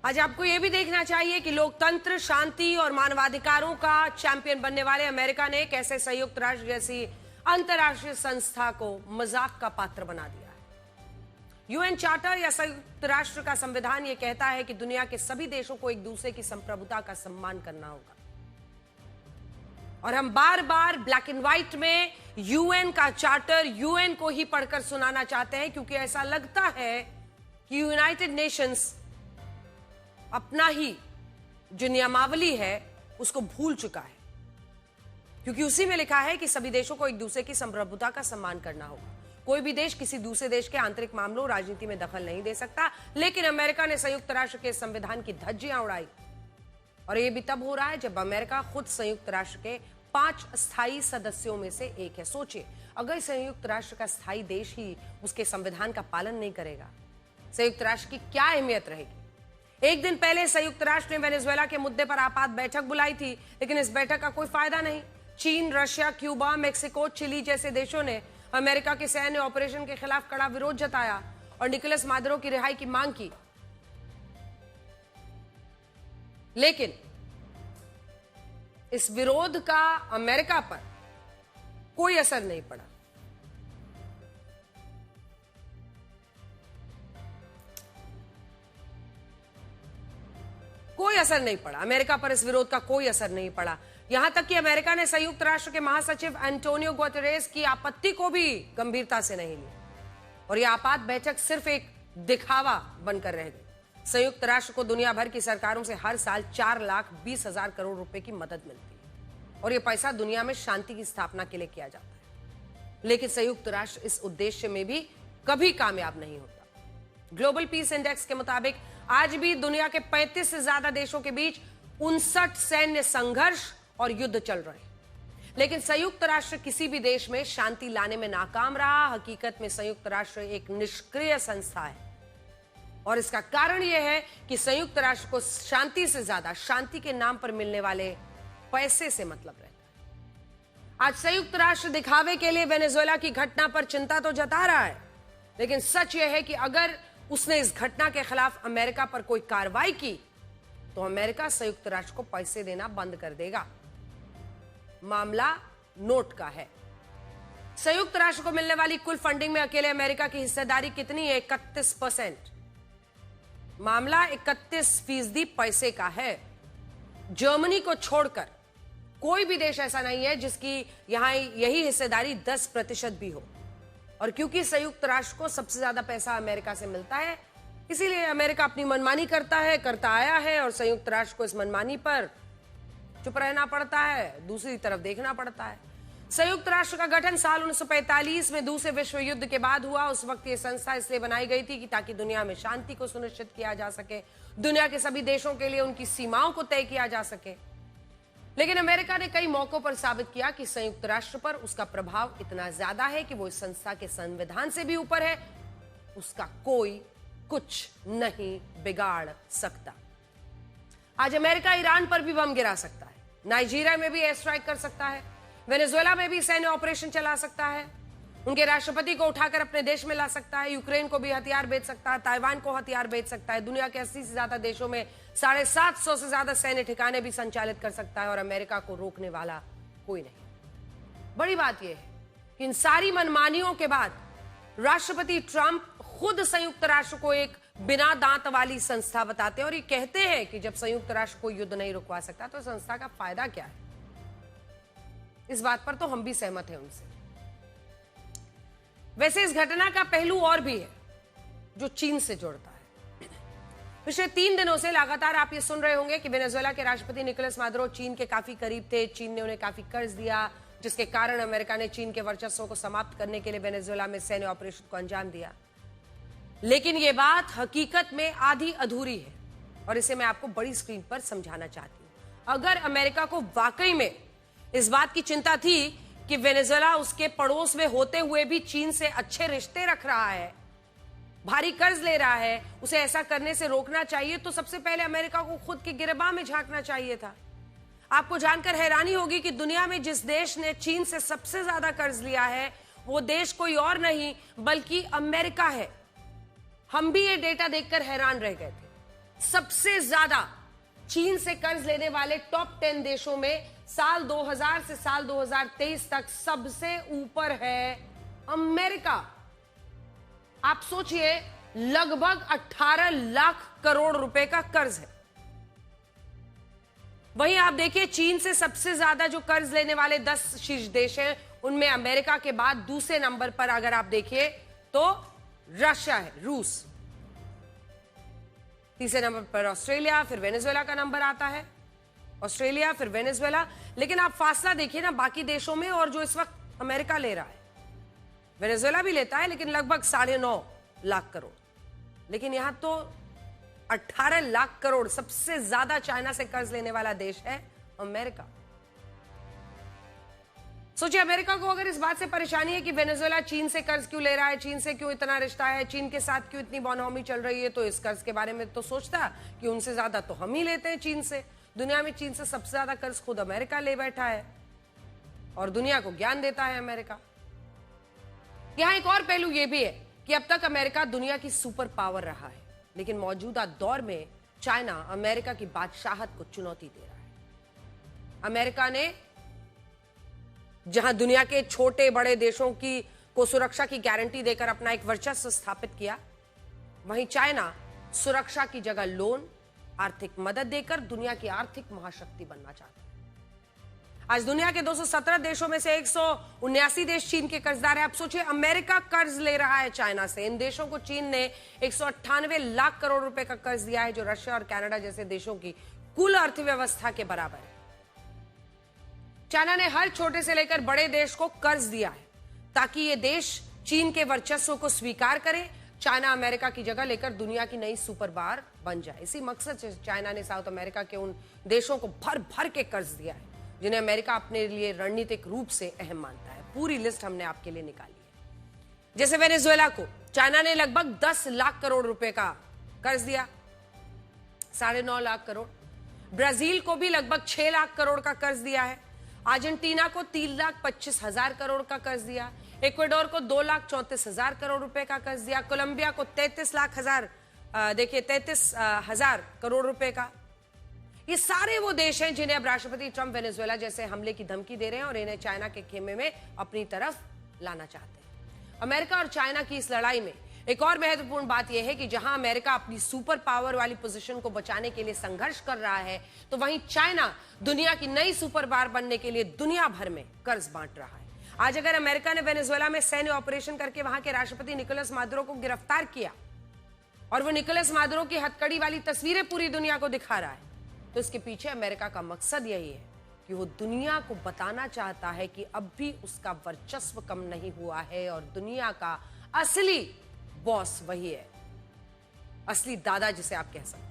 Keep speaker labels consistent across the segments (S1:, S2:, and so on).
S1: आज आपको यह भी देखना चाहिए कि लोकतंत्र, शांति और मानवाधिकारों का चैंपियन बनने वाले अमेरिका ने कैसे संयुक्त राष्ट्र जैसी अंतर्राष्ट्रीय संस्था को मजाक का पात्र बना दिया है। यूएन चार्टर या संयुक्त राष्ट्र का संविधान यह कहता है कि दुनिया के सभी देशों को एक दूसरे की संप्रभुता का सम्मान करना होगा, और हम बार बार ब्लैक एंड व्हाइट में यूएन का चार्टर, यूएन को ही पढ़कर सुनाना चाहते हैं, क्योंकि ऐसा लगता है कि यूनाइटेड नेशंस अपना ही जो नियमावली है उसको भूल चुका है, क्योंकि उसी में लिखा है कि सभी देशों को एक दूसरे की संप्रभुता का सम्मान करना होगा। कोई भी देश किसी दूसरे देश के आंतरिक मामलों, राजनीति में दखल नहीं दे सकता। लेकिन अमेरिका ने संयुक्त राष्ट्र के संविधान की धज्जियां उड़ाई, और यह भी तब हो रहा है जब अमेरिका खुद संयुक्त राष्ट्र के 5 स्थायी सदस्यों में से एक है। सोचिए, अगर संयुक्त राष्ट्र का स्थायी देश ही उसके संविधान का पालन नहीं करेगा, संयुक्त राष्ट्र की क्या अहमियत रहेगी। एक दिन पहले संयुक्त राष्ट्र ने वेनेजुएला के मुद्दे पर आपात बैठक बुलाई थी, लेकिन इस बैठक का कोई फायदा नहीं। चीन, रशिया, क्यूबा, मेक्सिको, चिली जैसे देशों ने अमेरिका के सैन्य ऑपरेशन के खिलाफ कड़ा विरोध जताया और निकोलस मादुरो की रिहाई की मांग की, लेकिन इस विरोध का अमेरिका पर कोई असर नहीं पड़ा। कोई असर नहीं पड़ा अमेरिका पर, इस विरोध का कोई असर नहीं पड़ा। यहां तक कि अमेरिका ने संयुक्त राष्ट्र के महासचिव एंटोनियो गुटेरेस की आपत्ति को भी गंभीरता से नहीं ली, और यह आपात बैठक सिर्फ एक दिखावा बनकर रह गई। संयुक्त राष्ट्र को दुनिया भर की सरकारों से हर साल 4,20,000 करोड़ रुपए की मदद मिलती है, और यह पैसा दुनिया में शांति की स्थापना के लिए किया जाता है। लेकिन संयुक्त राष्ट्र इस उद्देश्य में भी कभी कामयाब नहीं होता। ग्लोबल पीस इंडेक्स के मुताबिक आज भी दुनिया के 35 से ज्यादा देशों के बीच 59 सैन्य संघर्ष और युद्ध चल रहे हैं, लेकिन संयुक्त राष्ट्र किसी भी देश में शांति लाने में नाकाम रहा। हकीकत में संयुक्त राष्ट्र एक निष्क्रिय संस्था है, और इसका कारण यह है कि संयुक्त राष्ट्र को शांति से ज्यादा शांति के नाम पर मिलने वाले पैसे से मतलब रहता है। आज संयुक्त राष्ट्र दिखावे के लिए वेनेजुएला की घटना पर चिंता तो जता रहा है, लेकिन सच यह है कि अगर उसने इस घटना के खिलाफ अमेरिका पर कोई कार्रवाई की तो अमेरिका संयुक्त राष्ट्र को पैसे देना बंद कर देगा। मामला नोट का है। संयुक्त राष्ट्र को मिलने वाली कुल फंडिंग में अकेले अमेरिका की हिस्सेदारी कितनी है? 31%। मामला 31% पैसे का है। जर्मनी को छोड़कर कोई भी देश ऐसा नहीं है जिसकी यहां यही हिस्सेदारी 10% भी हो, और क्योंकि संयुक्त राष्ट्र को सबसे ज्यादा पैसा अमेरिका से मिलता है, इसीलिए अमेरिका अपनी मनमानी करता आया है, और संयुक्त राष्ट्र को इस मनमानी पर चुप रहना पड़ता है, दूसरी तरफ देखना पड़ता है। संयुक्त राष्ट्र का गठन साल 1945 में दूसरे विश्व युद्ध के बाद हुआ। उस वक्त यह संस्था इसलिए बनाई गई थी कि ताकि दुनिया में शांति को सुनिश्चित किया जा सके, दुनिया के सभी देशों के लिए उनकी सीमाओं को तय किया जा सके। लेकिन अमेरिका ने कई मौकों पर साबित किया कि संयुक्त राष्ट्र पर उसका प्रभाव इतना ज्यादा है कि वो इस संस्था के संविधान से भी ऊपर है, उसका कोई कुछ नहीं बिगाड़ सकता। आज अमेरिका ईरान पर भी बम गिरा सकता है, नाइजीरिया में भी एयर स्ट्राइक कर सकता है, वेनेजुएला में भी सैन्य ऑपरेशन चला सकता है, उनके राष्ट्रपति को उठाकर अपने देश में ला सकता है, यूक्रेन को भी हथियार बेच सकता है, ताइवान को हथियार बेच सकता है, दुनिया के 80 से ज्यादा देशों में 750 से ज्यादा सैन्य ठिकाने भी संचालित कर सकता है, और अमेरिका को रोकने वाला कोई नहीं। बड़ी बात यह है कि इन सारी मनमानियों के बाद राष्ट्रपति ट्रंप खुद संयुक्त राष्ट्र को एक बिना दांत वाली संस्था बताते हैं, और ये कहते हैं कि जब संयुक्त राष्ट्र को युद्ध नहीं रुकवा सकता तो संस्था का फायदा क्या है। इस बात पर तो हम भी सहमत हैं उनसे। वैसे इस घटना का पहलू और भी है जो चीन से जुड़ता है। पिछले 3 दिनों से लगातार आप ये सुन रहे होंगे कि वेनेजुएला के राष्ट्रपति निकोलस मादुरो चीन के काफी करीब थे, चीन ने उन्हें काफी कर्ज दिया, जिसके कारण अमेरिका ने चीन के वर्चस्व को समाप्त करने के लिए वेनेजुएला में सैन्य ऑपरेशन को अंजाम दिया। लेकिन यह बात हकीकत में आधी अधूरी है, और इसे मैं आपको बड़ी स्क्रीन पर समझाना चाहती हूं। अगर अमेरिका को वाकई में इस बात की चिंता थी कि वेनेजुएला उसके पड़ोस में होते हुए भी चीन से अच्छे रिश्ते रख रहा है, भारी कर्ज ले रहा है, उसे ऐसा करने से रोकना चाहिए, तो सबसे पहले अमेरिका को खुद के गिरबान में झांकना चाहिए था। आपको जानकर हैरानी होगी कि दुनिया में जिस देश ने चीन से सबसे ज्यादा कर्ज लिया है वो देश कोई और नहीं बल्कि अमेरिका है। हम भी ये डेटा देखकर हैरान रह गए थे। सबसे ज्यादा चीन से कर्ज लेने वाले टॉप 10 देशों में साल 2000 से साल 2023 तक सबसे ऊपर है अमेरिका। आप सोचिए, लगभग 18 लाख करोड़ रुपए का कर्ज है। वहीं आप देखिए, चीन से सबसे ज्यादा जो कर्ज लेने वाले 10 शीर्ष देश हैं, उनमें अमेरिका के बाद दूसरे नंबर पर अगर आप देखिए तो रशिया है, रूस। तीसरे नंबर पर ऑस्ट्रेलिया, फिर वेनेजुएला का नंबर आता है। ऑस्ट्रेलिया, फिर वेनेजुएला। लेकिन आप फासला देखिए ना बाकी देशों में, और जो इस वक्त अमेरिका ले रहा है। वेनेजुएला भी लेता है लेकिन लगभग 9.5 लाख करोड़, लेकिन यहां तो 18 लाख करोड़। सबसे ज्यादा चाइना से कर्ज लेने वाला देश है अमेरिका। सोचिए, अमेरिका को अगर इस बात से परेशानी है कि वेनेजुएला चीन से कर्ज क्यों ले रहा है, चीन से क्यों इतना रिश्ता है, चीन के साथ क्यों इतनी बोनोमी चल रही है, तो इस कर्ज के बारे में तो सोचता कि उनसे ज्यादा तो हम ही लेते हैं चीन से। दुनिया में चीन से सबसे ज्यादा कर्ज खुद अमेरिका ले बैठा है और दुनिया को ज्ञान देता है अमेरिका। यहां एक और पहलू यह भी है कि अब तक अमेरिका दुनिया की सुपर पावर रहा है, लेकिन मौजूदा दौर में चाइना अमेरिका की बादशाहत को चुनौती दे रहा है। अमेरिका ने जहां दुनिया के छोटे बड़े देशों को सुरक्षा की गारंटी देकर अपना एक वर्चस्व स्थापित किया, वहीं चाइना सुरक्षा की जगह लोन, आर्थिक मदद देकर दुनिया की आर्थिक महाशक्ति बनना चाहता है। आज दुनिया के 217 देशों में से 179 देश चीन के कर्जदार हैं। आप सोचिए, अमेरिका कर्ज ले रहा है चाइना से। इन देशों को चीन ने 198 लाख करोड़ रुपए का कर्ज दिया है, जो रशिया और कनाडा जैसे देशों की कुल अर्थव्यवस्था के बराबर है। चाइना ने हर छोटे से लेकर बड़े देश को कर्ज दिया है ताकि ये देश चीन के वर्चस्व को स्वीकार करे, चाइना अमेरिका की जगह लेकर दुनिया की नई सुपर पावर बन जाए। इसी मकसद से चाइना ने साउथ अमेरिका के उन देशों को भर भर के कर्ज दिया है जिन्हें अमेरिका अपने लिए रणनीतिक रूप से अहम मानता है। पूरी लिस्ट हमने आपके लिए निकाली है। जैसे वेनेजुएला को चाइना ने लगभग 10 लाख करोड़ रुपए का कर्ज दिया, 9.5 लाख करोड़। ब्राजील को भी लगभग 6 लाख करोड़ का कर्ज दिया है। अर्जेंटीना को 3,25,000 करोड़ का कर्ज दिया। इक्वाडोर को 2,34,000 करोड़ रुपए का कर्ज दिया। कोलंबिया को 33,000 करोड़ रुपए का। ये सारे वो देश हैं जिन्हें अब राष्ट्रपति ट्रंप वेनेजुएला जैसे हमले की धमकी दे रहे हैं और इन्हें चाइना के खेमे में अपनी तरफ लाना चाहते हैं। अमेरिका और चाइना की इस लड़ाई में एक और महत्वपूर्ण बात यह है कि जहां अमेरिका अपनी सुपर पावर वाली पोजीशन को बचाने के लिए संघर्ष कर रहा है, तो वहीं चाइना दुनिया की नई सुपर पावर बनने के लिए दुनिया भर में कर्ज बांट रहा है। आज अगर अमेरिका ने वेनेजुएला में सैन्य ऑपरेशन करके वहां के राष्ट्रपति निकोलस मादुरो को गिरफ्तार किया और वो निकोलस मादुरो की हथकड़ी वाली तस्वीरें पूरी दुनिया को दिखा रहा है, तो इसके पीछे अमेरिका का मकसद यही है कि वो दुनिया को बताना चाहता है कि अब भी उसका वर्चस्व कम नहीं हुआ है और दुनिया का असली बॉस वही है, असली दादा जिसे आप कह सकते हैं।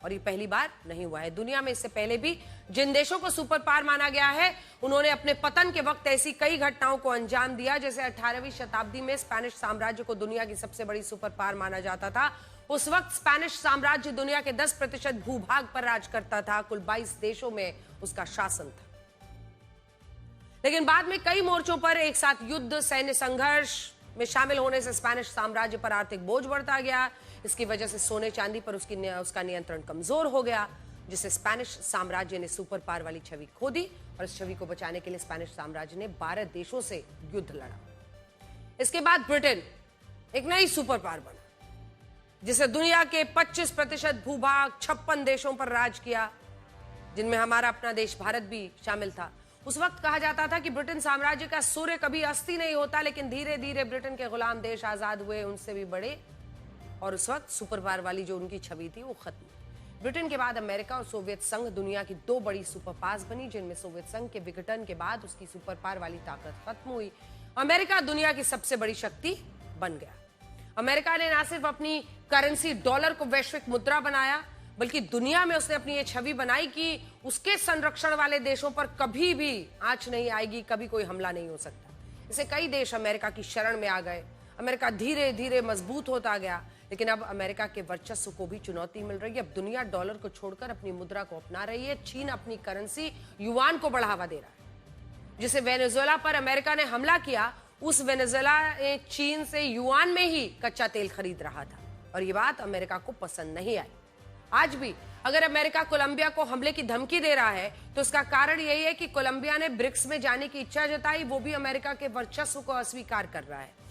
S1: और ये पहली बार नहीं हुआ है। दुनिया में इससे पहले भी जिन देशों को सुपर पावर माना गया है, उन्होंने अपने पतन के वक्त ऐसी कई घटनाओं को अंजाम दिया। जैसे 18वीं शताब्दी में स्पेनिश साम्राज्य को दुनिया की सबसे बड़ी सुपर पावर माना जाता था। उस वक्त स्पेनिश साम्राज्य दुनिया के 10% भूभाग पर राज करता था। कुल 22 देशों में उसका शासन था। लेकिन बाद में कई मोर्चों पर एक साथ युद्ध, सैन्य संघर्ष में शामिल होने से स्पेनिश साम्राज्य पर आर्थिक बोझ बढ़ता गया। इसकी वजह से सोने चांदी पर उसका नियंत्रण कमजोर हो गया, जिससे स्पेनिश साम्राज्य ने सुपर पावर वाली छवि खो दी और इस छवि को बचाने के लिए स्पेनिश साम्राज्य ने 12 देशों से युद्ध लड़ा। इसके बाद ब्रिटेन एक नई सुपर पावर बना, जिसे दुनिया के 25% भूभाग 56 देशों पर राज किया, जिनमें हमारा अपना देश भारत भी शामिल था। उस वक्त कहा जाता था कि ब्रिटेन साम्राज्य का सूर्य कभी अस्त ही नहीं होता, लेकिन धीरे धीरे ब्रिटेन के गुलाम देश आजाद हुए, उनसे भी बड़े, और उस वक्त सुपर पावर वाली जो उनकी छवि थी वो खत्म हुई। ब्रिटेन के बाद अमेरिका और सोवियत संघ दुनिया की 2 बड़ी सुपर पावर्स बनी, जिनमें सोवियत संघ के विघटन के बाद उसकी सुपर पावर वाली ताकत खत्म हुई। अमेरिका दुनिया की सबसे बड़ी शक्ति बन गया। अमेरिका ने न सिर्फ अपनी करेंसी डॉलर को वैश्विक मुद्रा बनाया, बल्कि दुनिया में उसने अपनी ये छवि बनाई कि उसके संरक्षण वाले देशों पर कभी भी आंच नहीं आएगी, कभी कोई हमला नहीं हो सकता। इससे कई देश अमेरिका की शरण में आ गए। अमेरिका धीरे धीरे मजबूत होता गया, लेकिन अब अमेरिका के वर्चस्व को भी चुनौती मिल रही है। अब दुनिया डॉलर को छोड़कर अपनी मुद्रा को अपना रही है। चीन अपनी करेंसी युआन को बढ़ावा दे रहा है। जिसे वेनेजुएला पर अमेरिका ने हमला किया, उस वेनेजुएला ने चीन से युआन में ही कच्चा तेल खरीद रहा था और ये बात अमेरिका को पसंद नहीं आई। आज भी अगर अमेरिका कोलंबिया को हमले की धमकी दे रहा है तो उसका कारण यही है कि कोलंबिया ने ब्रिक्स में जाने की इच्छा जताई, वो भी अमेरिका के वर्चस्व को अस्वीकार कर रहा है।